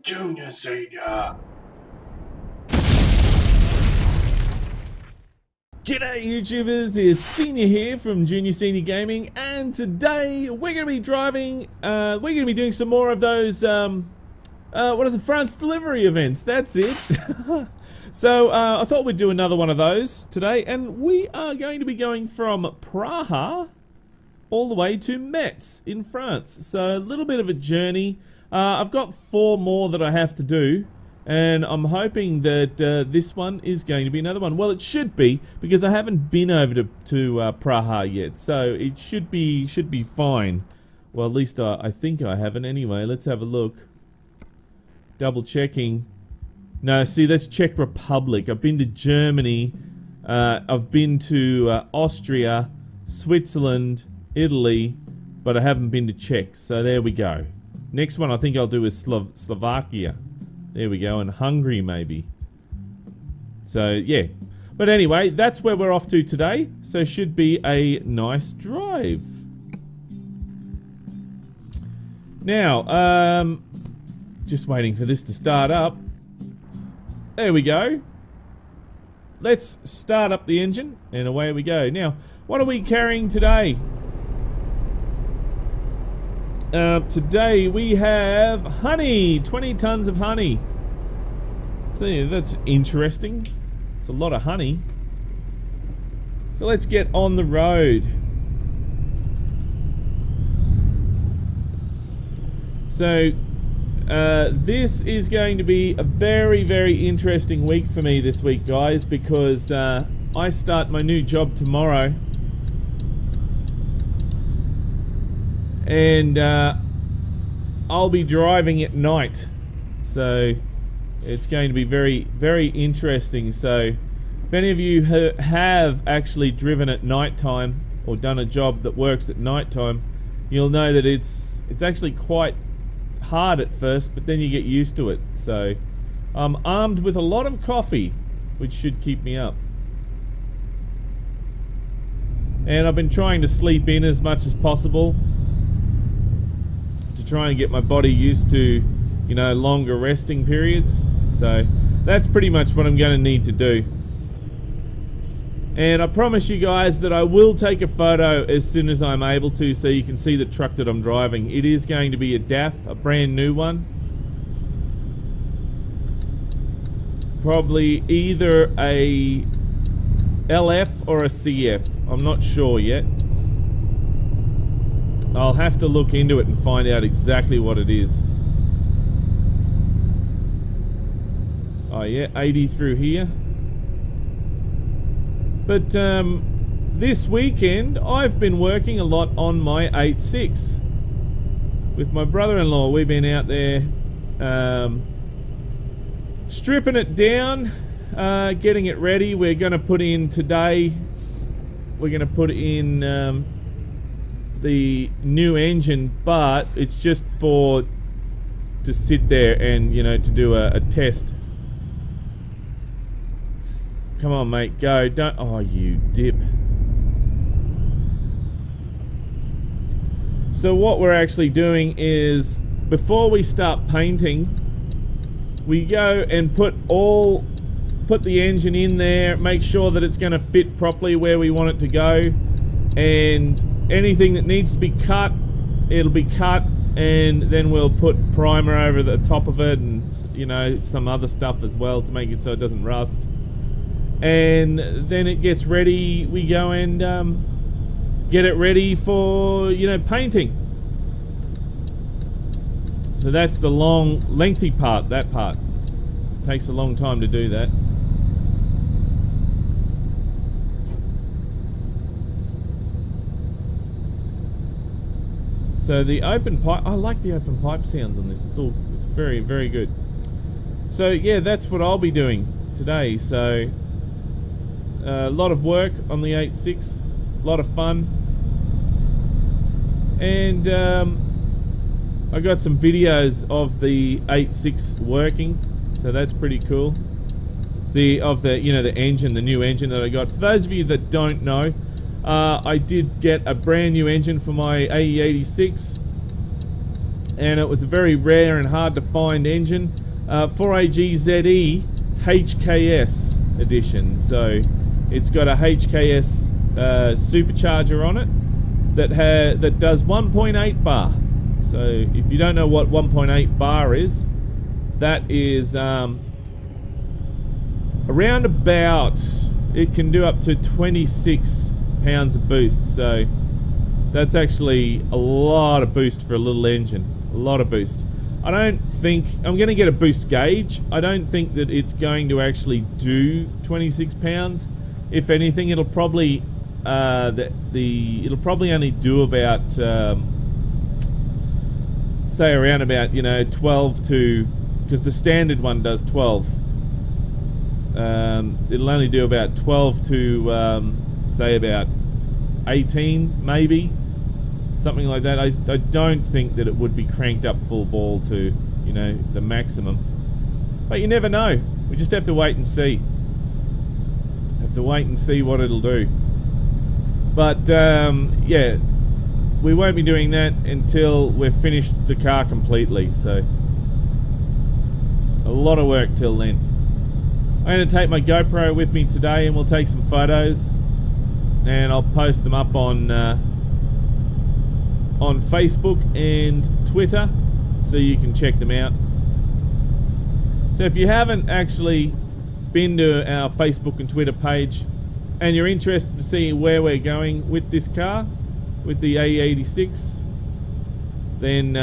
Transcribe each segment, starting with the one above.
Junior, senior. G'day YouTubers, it's Senior here from Junior Senior Gaming, and today we're going to be driving, we're going to be doing some more of those, what is it, France delivery events, that's it. So, I thought we'd do another one of those today, and we are going to be going from Praha all the way to Metz in France. So, a little bit of a journey. I've got 4 more that I have to do. And I'm hoping that this one is going to be another one. Well, it should be, because I haven't been over to Praha yet, so it should be fine. Well, at least I think I haven't anyway. Let's have a look. Double checking. No, see, that's Czech Republic. I've been to Germany. I've been to Austria, Switzerland, Italy, but I haven't been to Czech. So there we go. Next one I think I'll do is Slovakia. There we go, and Hungary maybe. So, yeah. But anyway, that's where we're off to today. So, should be a nice drive. Now, just waiting for this to start up. There we go. Let's start up the engine, and away we go. Now, what are we carrying today? Today we have honey, 20 tons of honey. So yeah, that's interesting. It's a lot of honey. So let's get on the road. So this is going to be a very, very interesting week for me this week, guys, because I start my new job tomorrow. And I'll be driving at night, so it's going to be very, very interesting. So if any of you have actually driven at night time or done a job that works at night time, you'll know that it's actually quite hard at first, but then you get used to it. So I'm armed with a lot of coffee, which should keep me up. And I've been trying to sleep in as much as possible, try and get my body used to, you know, longer resting periods. So that's pretty much what I'm going to need to do. And I promise you guys that I will take a photo as soon as I'm able to, so you can see the truck that I'm driving. It is going to be a DAF, a brand new one. Probably either a LF or a CF. I'm not sure yet. I'll have to look into it and find out exactly what it is. Oh yeah, 80 through here. But this weekend I've been working a lot on my 8.6 with my brother-in-law. We've been out there stripping it down, getting it ready. We're going to put in today, we're going to put in the new engine, but it's just to sit there and, you know, to do a test. Come on, mate, go. Don't, oh, you dip. So what we're actually doing is, before we start painting, we go and put the engine in there, make sure that it's going to fit properly where we want it to go, and anything that needs to be cut, it'll be cut, and then we'll put primer over the top of it, and, you know, some other stuff as well to make it so it doesn't rust. And then it gets ready, we go and get it ready for, you know, painting. So that's the long, lengthy part, that part. It takes a long time to do that. So the open pipe, I like the open pipe sounds on this. It's very, very good. So yeah, that's what I'll be doing today. So a lot of work on the 8.6, a lot of fun, and I got some videos of the 8.6 working, so that's pretty cool. The engine, the new engine that I got. For those of you that don't know, I did get a brand new engine for my AE86, and it was a very rare and hard to find engine, 4AGZE HKS edition. So it's got a HKS supercharger on it that does 1.8 bar. So if you don't know what 1.8 bar is, that is around about, it can do up to 26 pounds of boost. So that's actually a lot of boost for a little engine. A lot of boost. I don't think I'm going to get a boost gauge. I don't think that it's going to actually do 26 pounds. If anything, it'll probably it'll probably only do about say around about 12 to, because the standard one does 12. It'll only do about 12 to say about 18 maybe, something like that. I don't think that it would be cranked up full ball to the maximum, but you never know. We just have to wait and see. What it'll do. But yeah, we won't be doing that until we've finished the car completely. So a lot of work till then. I'm going to take my GoPro with me today, and we'll take some photos, and I'll post them up on Facebook and Twitter, so you can check them out. So if you haven't actually been to our Facebook and Twitter page, and you're interested to see where we're going with this car, with the AE86, then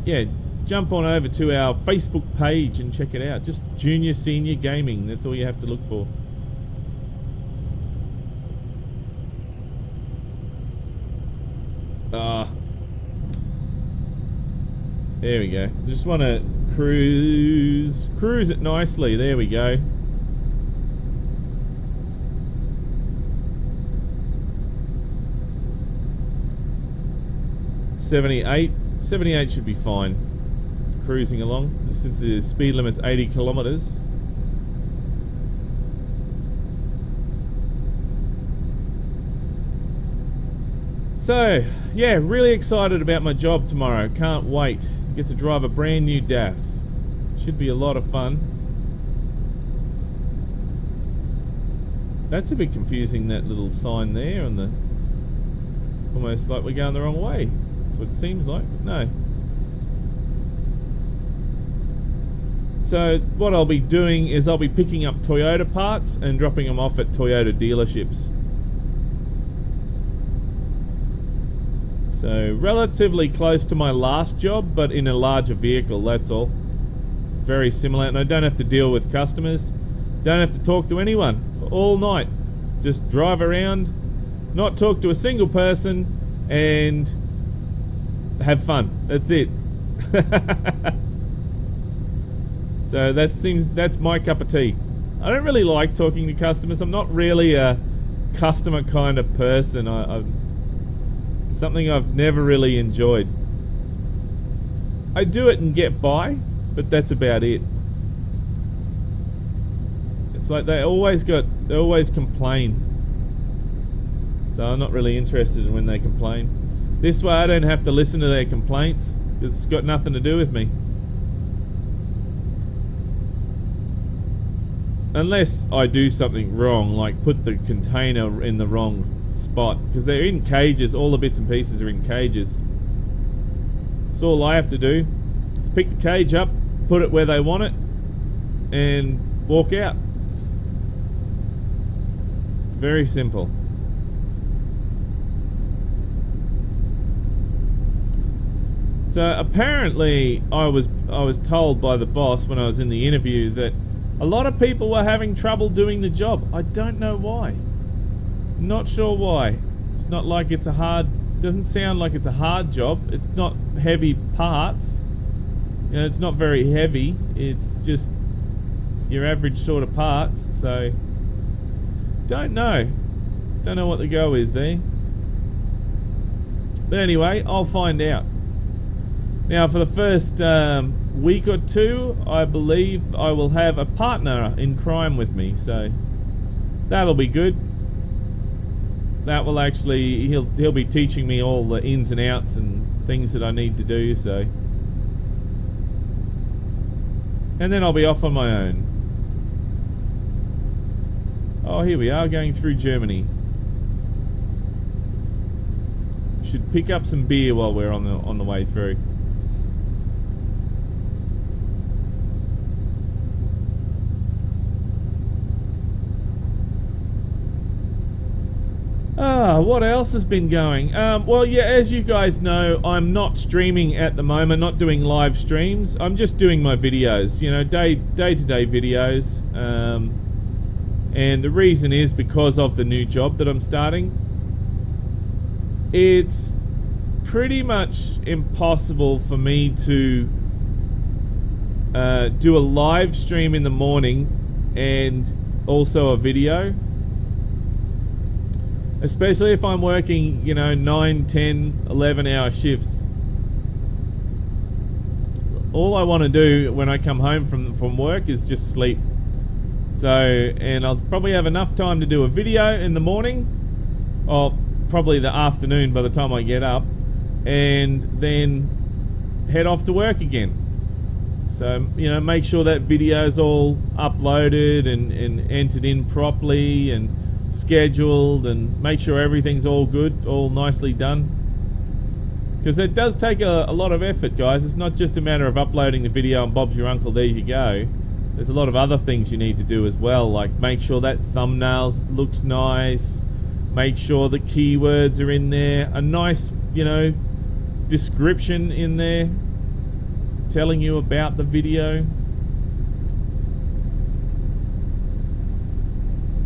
yeah, jump on over to our Facebook page and check it out. Just Junior Senior Gaming, that's all you have to look for. There we go. Just want to cruise it nicely. There we go. $78 should be fine. Cruising along, since the speed limit's 80 kilometers. So yeah, really excited about my job tomorrow. Can't wait. Get to drive a brand new DAF. Should be a lot of fun. That's a bit confusing, that little sign there on the, almost like we're going the wrong way. That's what it seems like, but no. So what I'll be doing is I'll be picking up Toyota parts and dropping them off at Toyota dealerships. So relatively close to my last job, but in a larger vehicle, that's all. Very similar, and I don't have to deal with customers. Don't have to talk to anyone all night. Just drive around, not talk to a single person, and have fun. That's it. So that's my cup of tea. I don't really like talking to customers. I'm not really a customer kind of person. Something I've never really enjoyed. I do it and get by, but that's about it. It's like they always complain. So I'm not really interested in when they complain. This way I don't have to listen to their complaints, because it's got nothing to do with me. Unless I do something wrong, like put the container in the wrong spot, because they're in cages. All the bits and pieces are in cages. So all I have to do is pick the cage up, put it where they want it, and walk out. Very simple. So apparently I was told by the boss when I was in the interview that a lot of people were having trouble doing the job. I don't know why. Not sure why. It's not like it's a hard, doesn't sound like it's a hard job. It's not heavy parts. It's not very heavy. It's just your average sort of parts. So don't know what the go is there. But anyway, I'll find out. Now for the first week or two, I believe I will have a partner in crime with me, so that'll be good. That will actually, he'll be teaching me all the ins and outs and things that I need to do, so And then I'll be off on my own. Oh, here we are, going through Germany. Should pick up some beer while we're on the way through. What else has been going? Well, yeah, as you guys know, I'm not streaming at the moment, not doing live streams. I'm just doing my videos, you know, day-to-day videos. And the reason is because of the new job that I'm starting. It's pretty much impossible for me to do a live stream in the morning and also a video. Especially if I'm working, you know, 9, 10, 11 hour shifts. All I want to do when I come home from work is just sleep. So, and I'll probably have enough time to do a video in the morning, or probably the afternoon by the time I get up, and then head off to work again. So, you know, make sure that video's all uploaded and entered in properly and scheduled, and make sure everything's all good, all nicely done. Because it does take a lot of effort, guys. It's not just a matter of uploading the video and Bob's your uncle, there you go. There's a lot of other things you need to do as well, like make sure that thumbnails looks nice, make sure the keywords are in there, a nice, you know, description in there telling you about the video.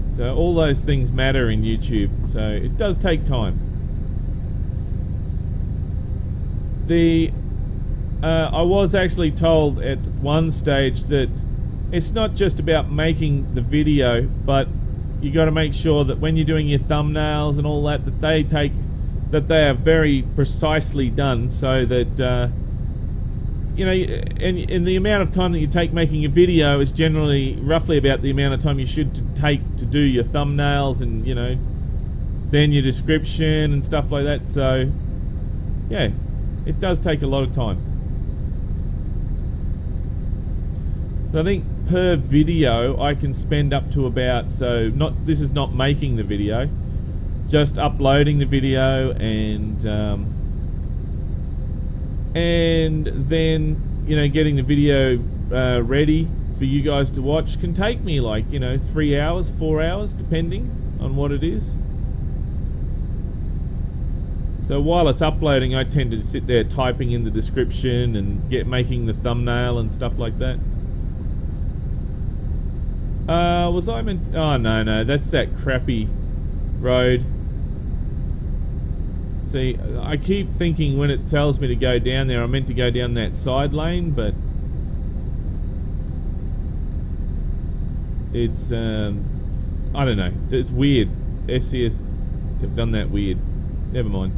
So all those things matter in YouTube, so it does take time. I was actually told at one stage that it's not just about making the video, but you got to make sure that when you're doing your thumbnails and all that, that they are very precisely done, so that you know, and the amount of time that you take making a video is generally roughly about the amount of time you should take to do your thumbnails and, you know, then your description and stuff like that. So yeah, it does take a lot of time. So I think per video I can spend up to about, so this is not making the video, just uploading the video and then, you know, getting the video ready for you guys to watch can take me like, you know, 3 hours, 4 hours, depending on what it is. So while it's uploading, I tend to sit there typing in the description and making the thumbnail and stuff like that. Was I meant? Oh no, that's that crappy road. See, I keep thinking when it tells me to go down there, I'm meant to go down that side lane, but it's I don't know. It's weird. SCS have done that weird. Never mind.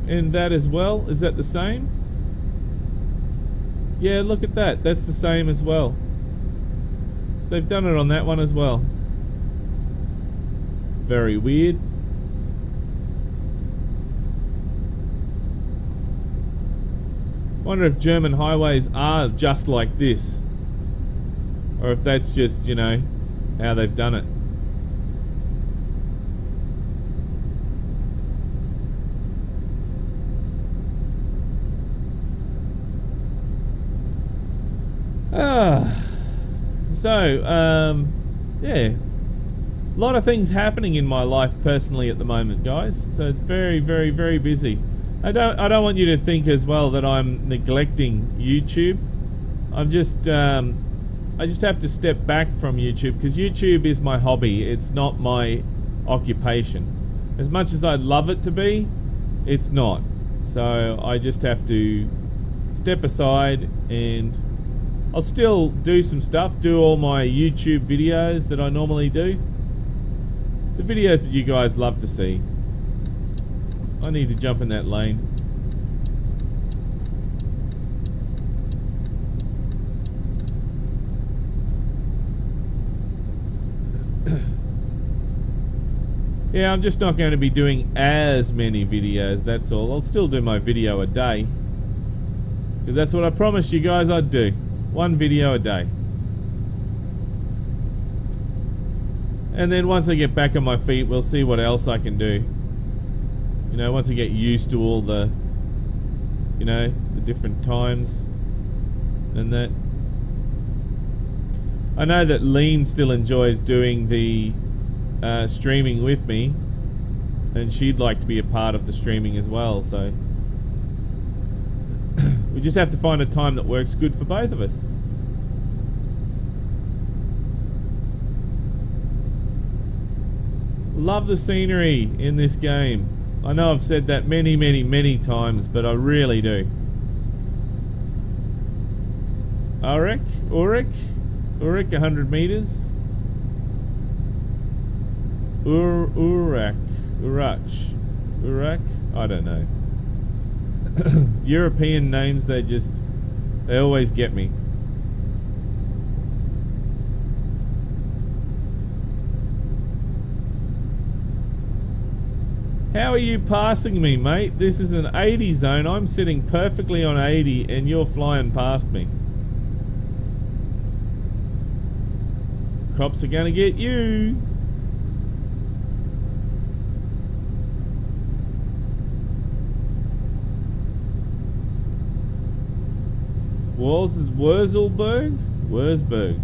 And that as well, is that the same? Yeah, look at that, that's the same as well. They've done it on that one as well. Very weird. Wonder if German highways are just like this, or if that's just, you know, how they've done it. Yeah, a lot of things happening in my life personally at the moment, guys. So it's very, very, very busy. I don't want you to think as well that I'm neglecting YouTube. I just have to step back from YouTube, because YouTube is my hobby. It's not my occupation. As much as I'd love it to be, it's not. So I just have to step aside, and I'll still do some stuff, do all my YouTube videos that I normally do. The videos that you guys love to see. I need to jump in that lane. Yeah, I'm just not going to be doing as many videos, that's all. I'll still do my video a day. Because that's what I promised you guys I'd do. One video a day. And then once I get back on my feet, we'll see what else I can do. You know, once I get used to all the, you know, the different times and that. I know that Lean still enjoys doing the streaming with me, and she'd like to be a part of the streaming as well, so we just have to find a time that works good for both of us. Love the scenery in this game. I know I've said that many, many, many times, but I really do. Ulrich, 100 meters. Urach, I don't know. European names, they always get me. How are you passing me, mate? This is an 80 zone. I'm sitting perfectly on 80 and you're flying past me. Cops are gonna get you. Wurzburg? Wurzburg.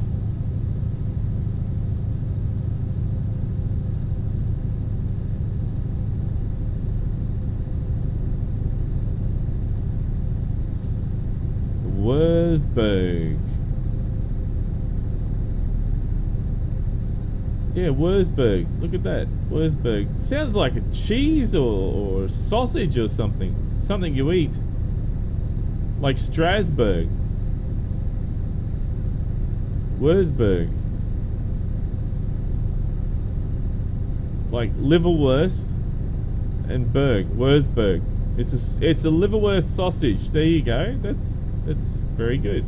Yeah, Wurzburg. Look at that. Wurzburg. Sounds like a cheese or a sausage or something. Something you eat. Like Strasbourg. Wurzburg. Like liverwurst and berg. Wurzburg. It's a liverwurst sausage. There you go. That's very good.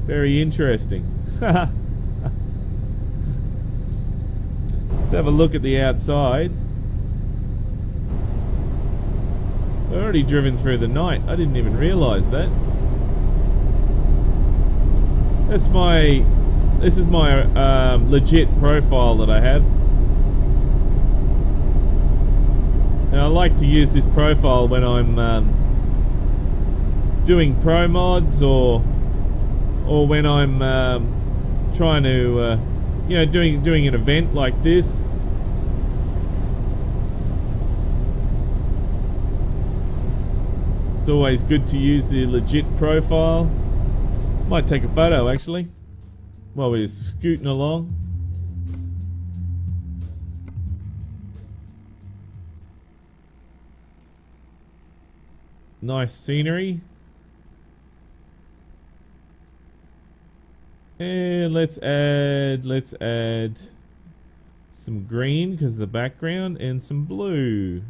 Very interesting. Let's have a look at the outside. I've already driven through the night. I didn't even realise that. This is my legit profile that I have. And I like to use this profile when I'm doing pro mods or when I'm trying to you know, doing an event like this. It's always good to use the legit profile. Might take a photo actually while we're scooting along. Nice scenery. And let's add some green because of the background and some blue.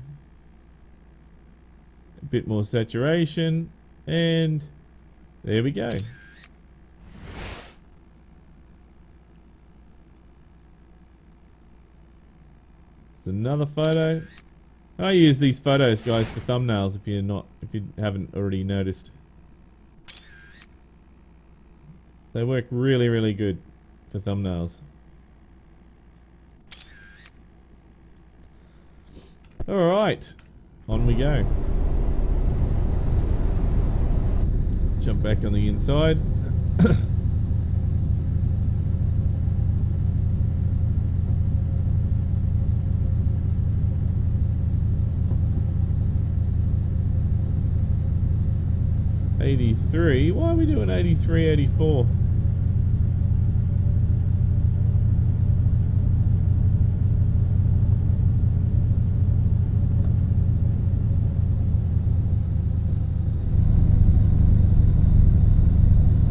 A bit more saturation, and there we go. It's another photo. I use these photos, guys, for thumbnails if you haven't already noticed. They work really, really good for thumbnails. Alright, on we go. Jump back on the inside. '83. Why are we doing 83, 84?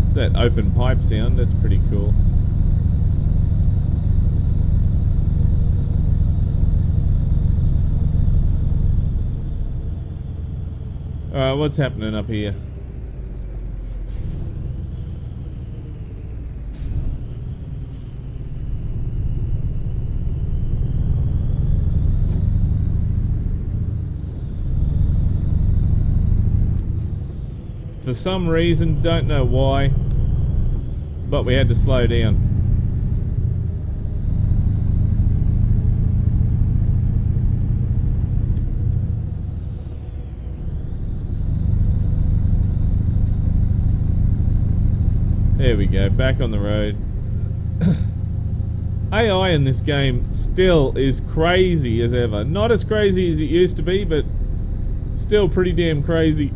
It's that open pipe sound. That's pretty cool. Alright, what's happening up here? some reason, don't know why, but we had to slow down. There we go, back on the road. AI in this game still is crazy as ever. Not as crazy as it used to be, but still pretty damn crazy.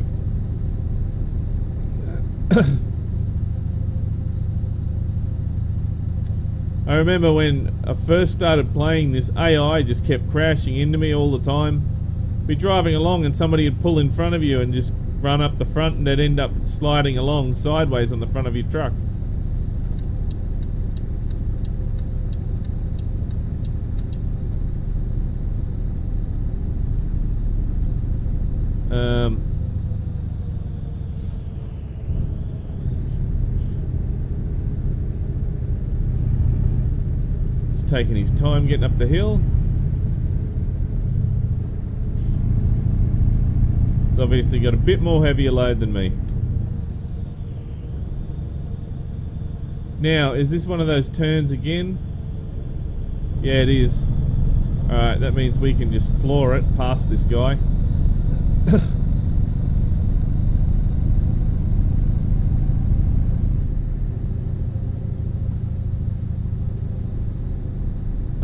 I remember when I first started playing this, AI just kept crashing into me all the time. Be driving along and somebody would pull in front of you and just run up the front, and they'd end up sliding along sideways on the front of your truck. He's taking his time getting up the hill. He's obviously got a bit more heavier load than me. Now, is this one of those turns again? Yeah, it is. Alright, that means we can just floor it past this guy.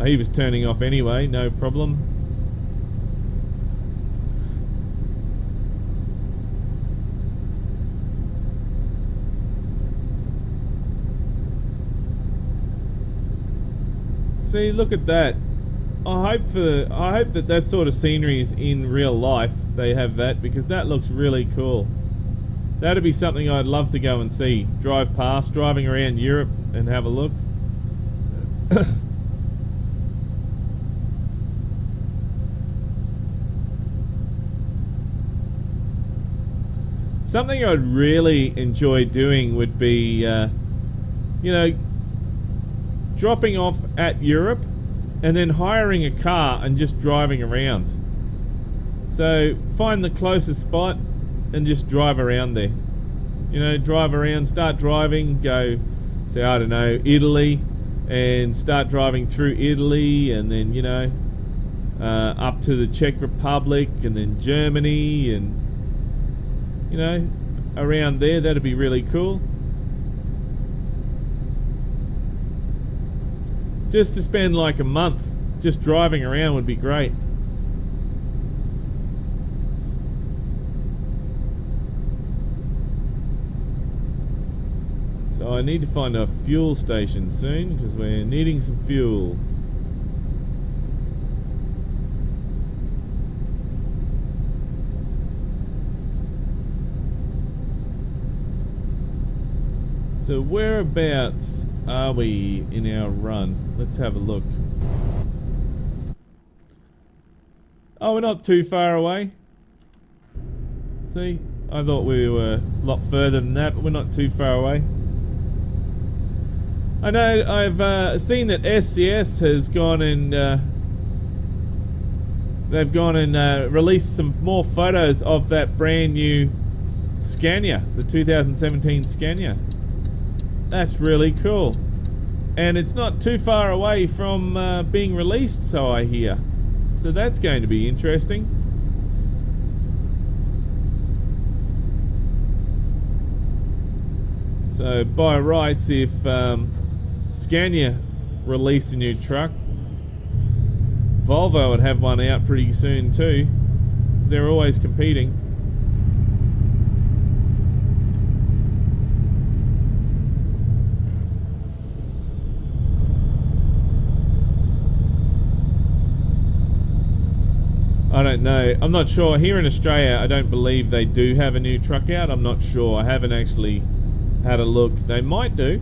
He was turning off anyway, no problem. See, look at that. I hope that sort of scenery is in real life. They have that, because that looks really cool. That'd be something I'd love to go and see. Drive past, driving around Europe and have a look. Something I'd really enjoy doing would be, you know, dropping off at Europe and then hiring a car and just driving around. So find the closest spot and just drive around there. You know, drive around, start driving, go, say, I don't know, Italy, and start driving through Italy, and then, you know, up to the Czech Republic, and then Germany, and, you know, around there. That'd be really cool. Just to spend like a month just driving around would be great. So I need to find a fuel station soon, because we're needing some fuel. So whereabouts are we in our run? Let's have a look. Oh, we're not too far away. See, I thought we were a lot further than that, but we're not too far away. I know I've seen that SCS has gone and they've gone and released some more photos of that brand new Scania, the 2017 Scania. That's really cool. And it's not too far away from being released, so I hear. So that's going to be interesting. So by rights, if Scania released a new truck, Volvo would have one out pretty soon too, 'cause they're always competing. I don't know. I'm not sure. Here in Australia, I don't believe they do have a new truck out. I'm not sure. I haven't actually had a look. They might do.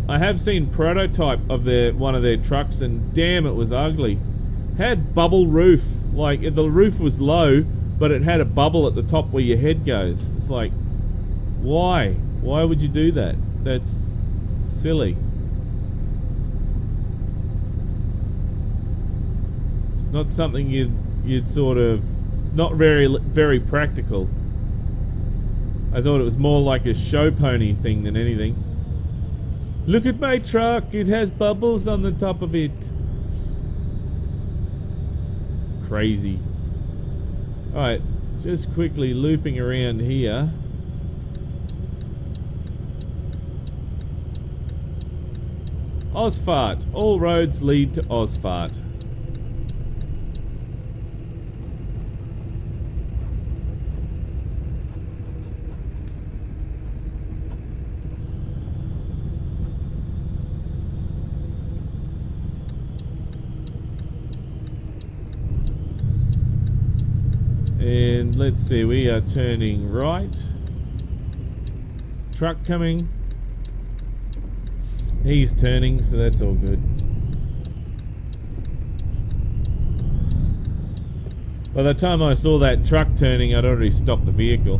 I have seen prototype of one of their trucks, and damn, it was ugly. Had bubble roof. Like, the roof was low, but it had a bubble at the top where your head goes. It's like, why? Why would you do that? That's silly. Not something you'd sort of not very practical. I thought it was more like a show pony thing than anything. Look at my truck, it has bubbles on the top of it. Crazy. Alright, just quickly looping around here. Osfart. All roads lead to Osfart. And let's see, we are turning right. Truck coming. He's turning, so that's all good. By the time I saw that truck turning, I'd already stopped the vehicle.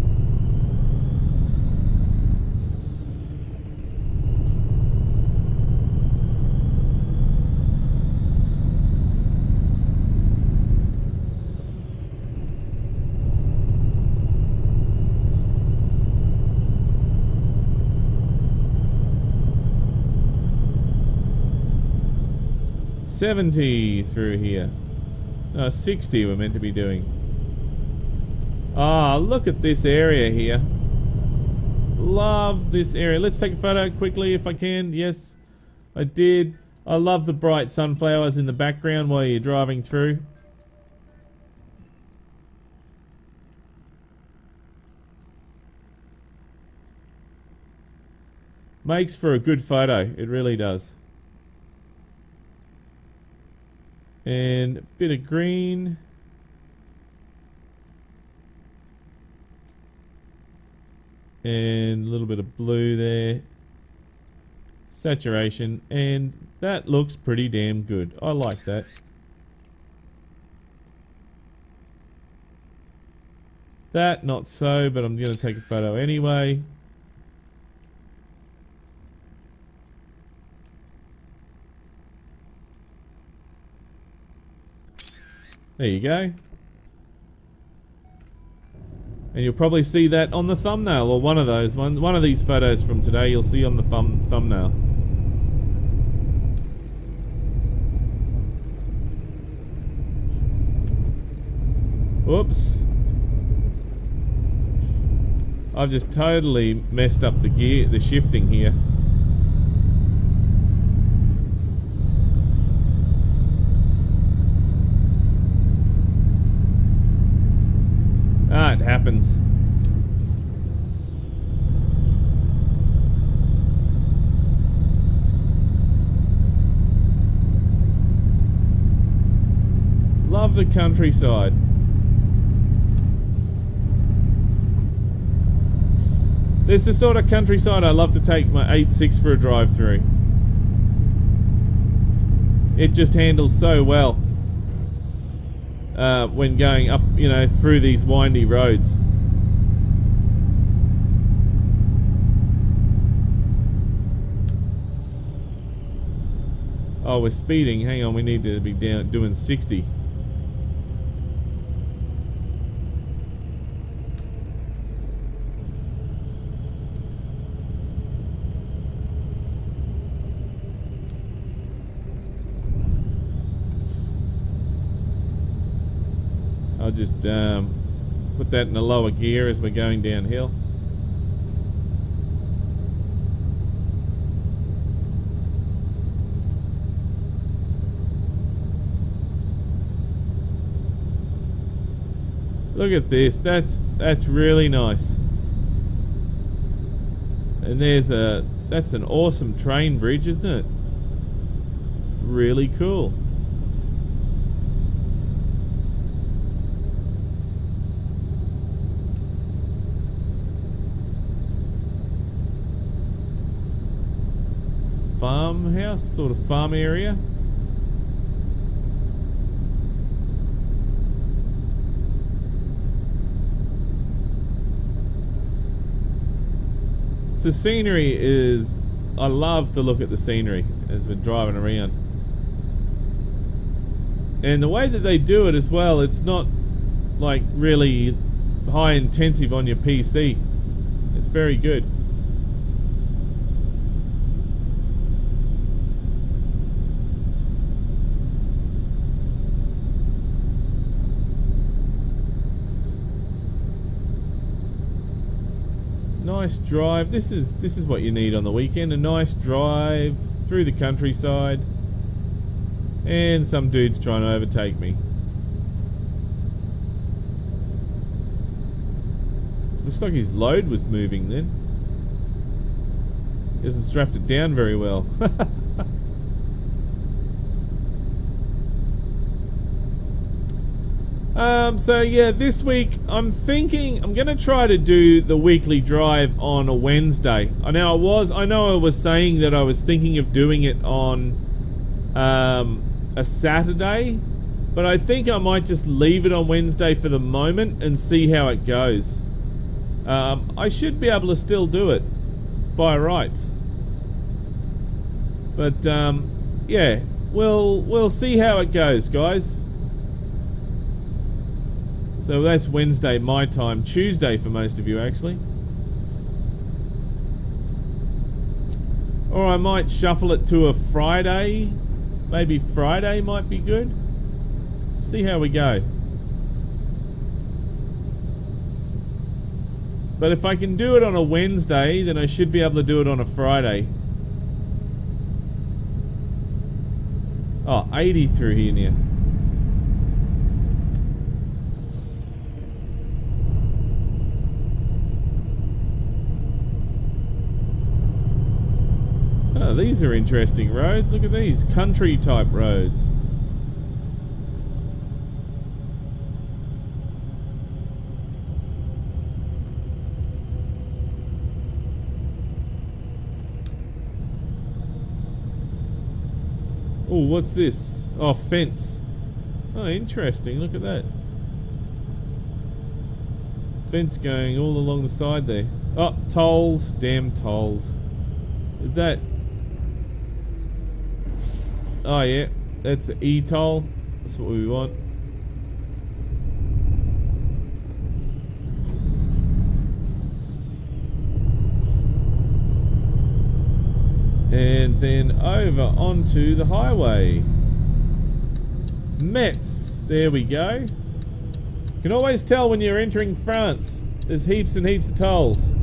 $70 through here. 60 we're meant to be doing. Ah, look at this area here. Love this area. Let's take a photo quickly if I can. Yes, I did. I love the bright sunflowers in the background while you're driving through. Makes for a good photo. It really does. And a bit of green. And a little bit of blue there. Saturation. And that looks pretty damn good. I like that. That, not so, but I'm going to take a photo anyway. There you go. And you'll probably see that on the thumbnail, or one of those. One of these photos from today you'll see on the thumbnail. Whoops. I've just totally messed up the shifting here. Ah, it happens. Love the countryside. This is the sort of countryside I love to take my 8.6 for a drive through. It just handles so well. When going up, you know, through these windy roads. Oh, we're speeding. Hang on, we need to be doing 60. I'll just put that in a lower gear as we're going downhill. Look at this. That's really nice. And that's an awesome train bridge, isn't it? Really cool. Farmhouse, sort of farm area. So scenery is, I love to look at the scenery as we're driving around. And the way that they do it as well, it's not like really high intensive on your PC. It's very good. Nice drive. This is what you need on the weekend. A nice drive through the countryside. And some dude's trying to overtake me. Looks like his load was moving then. He hasn't strapped it down very well. So yeah, this week I'm thinking I'm gonna try to do the weekly drive on a Wednesday. I know I was saying that I was thinking of doing it on a Saturday, but I think I might just leave it on Wednesday for the moment and see how it goes. I should be able to still do it by rights, but yeah, we'll see how it goes, guys. So that's Wednesday my time, Tuesday for most of you actually. Or I might shuffle it to a Friday. Maybe Friday might be good. See how we go. But if I can do it on a Wednesday, then I should be able to do it on a Friday. Oh, 80 through here now. Oh, these are interesting roads. Look at these country type roads. Oh, what's this? Oh, fence. Oh, interesting. Look at that. Fence going all along the side there. Oh, tolls. Damn tolls. Is that... Oh yeah, that's the e-toll. That's what we want. And then over onto the highway. Metz. There we go. You can always tell when you're entering France. There's heaps and heaps of tolls.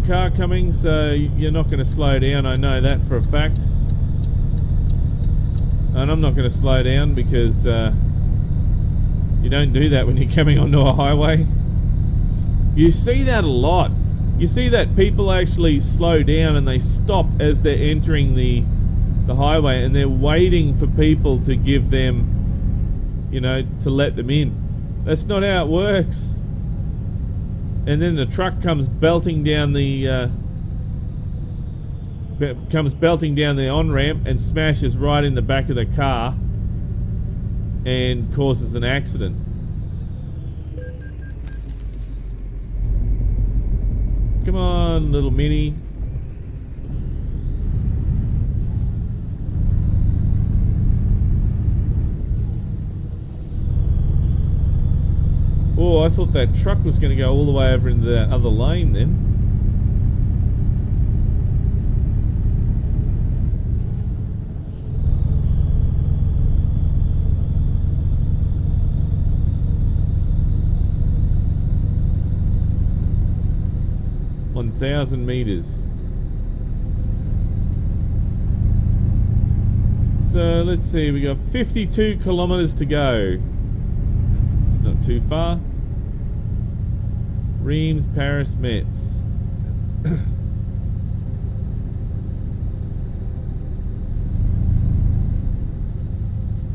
Car coming, so you're not going to slow down. I know that for a fact. And I'm not going to slow down because you don't do that when you're coming onto a highway. You see that a lot. You see that people actually slow down and they stop as they're entering the highway, and they're waiting for people to give them, you know, to let them in. That's not how it works. And then the truck comes belting down the on-ramp and smashes right in the back of the car and causes an accident. Come on, little Mini. Oh, I thought that truck was going to go all the way over into that other lane then. $1,000 meters. So let's see, we got 52 kilometers to go. It's not too far. Reims, Paris, Metz.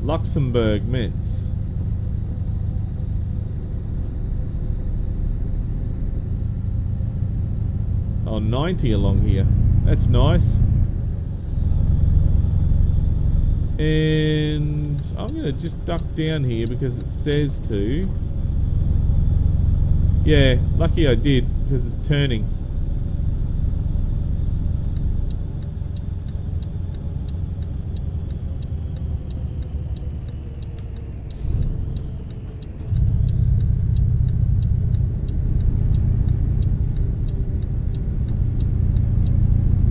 Luxembourg, Metz. Oh, 90 along here. That's nice. And I'm gonna just duck down here because it says to. Yeah, lucky I did because it's turning.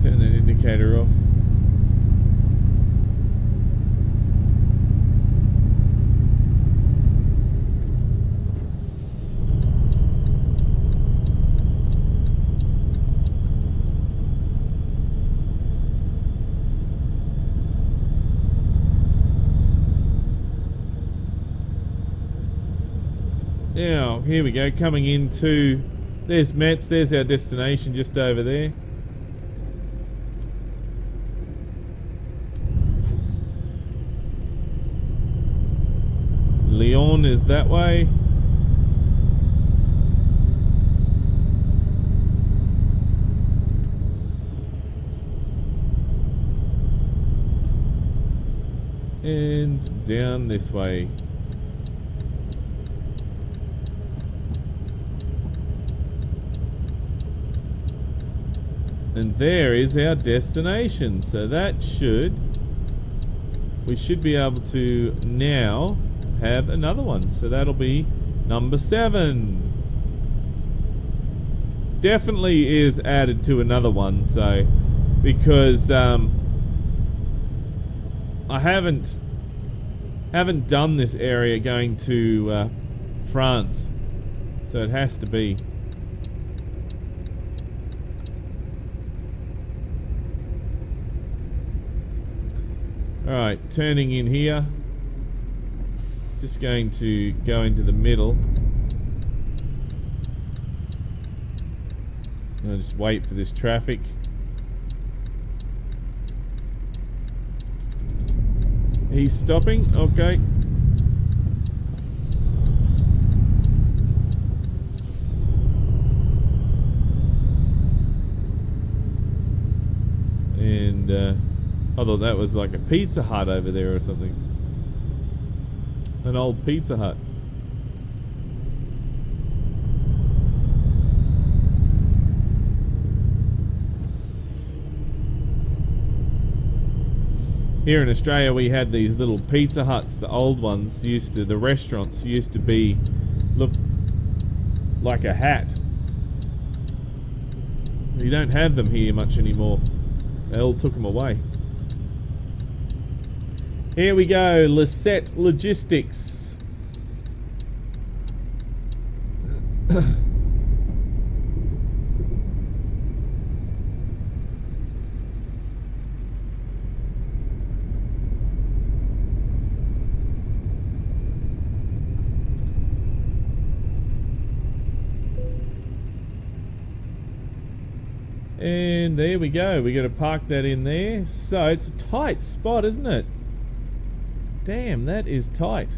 Turn that indicator off. Now, here we go, coming into, there's Metz, there's our destination just over there. Lyon is that way. And down this way. And there is our destination. So that we should be able to now have another one. So that'll be number 7. Definitely is added to another one. So because I haven't done this area going to France. So it has to be. Alright, turning in here. Just going to go into the middle. I'll just wait for this traffic. He's stopping, okay. And I thought that was like a Pizza Hut over there or something. An old Pizza Hut. Here in Australia we had these little Pizza Huts, the old ones the restaurants used to look like a hat. You don't have them here much anymore. They all took them away. Here we go, Lisette Logistics. And there we go, we got to park that in there. So it's a tight spot, isn't it? Damn, that is tight.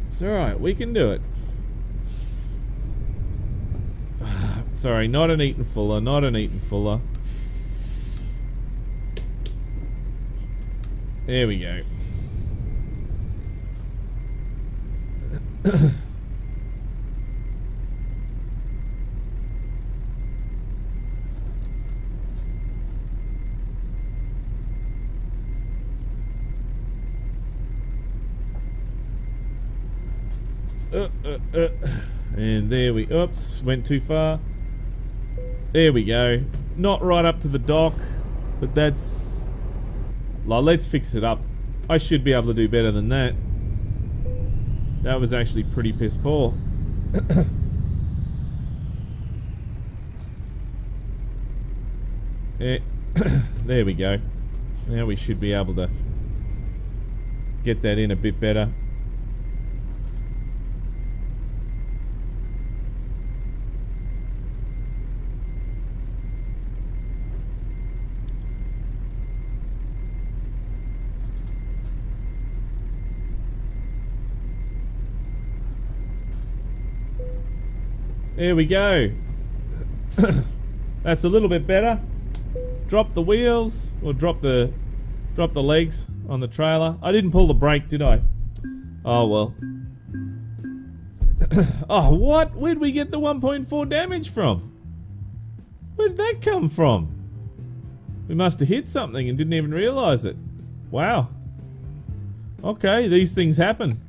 It's alright, we can do it. Sorry, not an Eaton Fuller, not an Eaton Fuller. There we go. And there we, oops, went too far. There we go. Not right up to the dock, but that's, well, let's fix it up. I should be able to do better than that. That was actually pretty piss poor. There we go. Now we should be able to get that in a bit better. There we go. That's a little bit better. Drop the wheels, or drop the legs on the trailer. I didn't pull the brake, did I? Oh well. Oh, what? Where'd we get the 1.4 damage from? Where did that come from? We must have hit something and didn't even realize it. Wow. Okay, these things happen.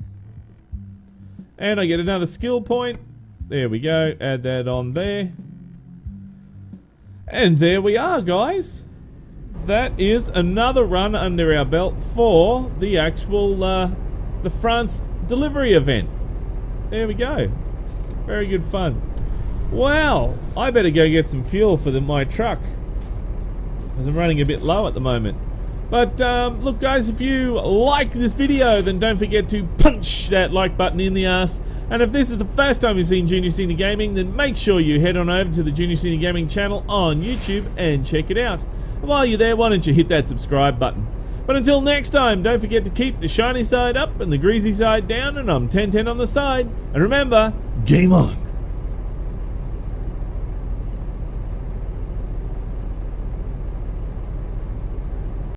And I get another skill point. There we go. Add that on there. And there we are, guys. That is another run under our belt for the actual the France delivery event. There we go. Very good fun. Well, I better go get some fuel for my truck, as I'm running a bit low at the moment. But look guys, if you like this video, then don't forget to punch that like button in the ass. And if this is the first time you've seen Junior Senior Gaming, then make sure you head on over to the Junior Senior Gaming channel on YouTube and check it out. And while you're there, why don't you hit that subscribe button. But until next time, don't forget to keep the shiny side up and the greasy side down, and I'm 10-10 on the side. And remember, game on!